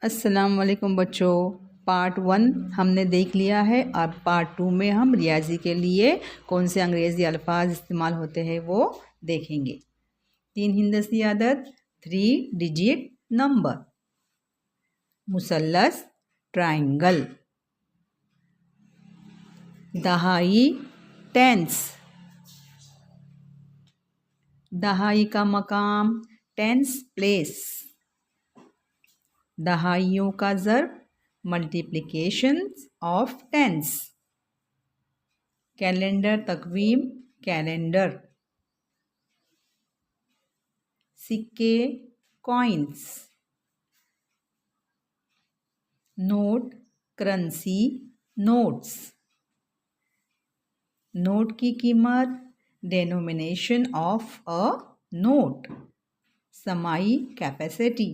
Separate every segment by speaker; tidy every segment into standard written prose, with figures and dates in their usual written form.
Speaker 1: अस्सलाम वालेकुम बच्चों। पार्ट 1 हमने देख लिया है। अब पार्ट 2 में हम रियाजी के लिए कौन से अंग्रेज़ी अल्फाज इस्तेमाल होते हैं वो देखेंगे। 3 हिंदसी आदत, 3 डिजिट नंबर, मुसल्लस ट्रायंगल, दहाई टेंस। दहाई का मकाम टेंस प्लेस। दहाइयों का ज़र्ब मल्टीप्लिकेशन ऑफ टेंस। कैलेंडर तकवीम कैलेंडर। सिक्के coins. Note currency notes. Note की कीमत डेनोमिनेशन ऑफ अ नोट। समाई कैपेसिटी।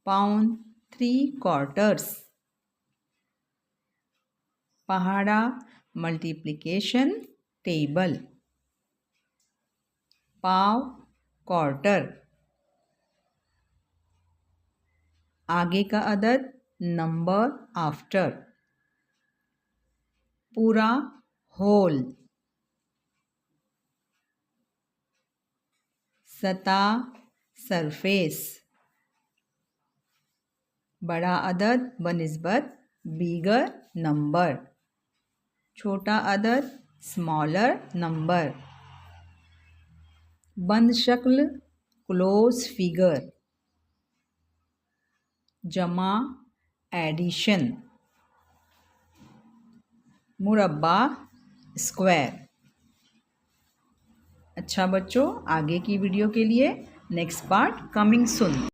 Speaker 1: Pound 3 quarters. पहाड़ा मल्टीप्लिकेशन टेबल। पाव क्वार्टर। आगे का अदद नंबर आफ्टर। पूरा होल। सतह सरफेस। बड़ा अदद बनिस्बत बिगर नंबर। छोटा अदद स्मॉलर नंबर। बंद शक्ल क्लोज फिगर। जमा एडिशन। मुरब्बा स्क्वायर। अच्छा बच्चों, आगे की वीडियो के लिए नेक्स्ट पार्ट कमिंग सून।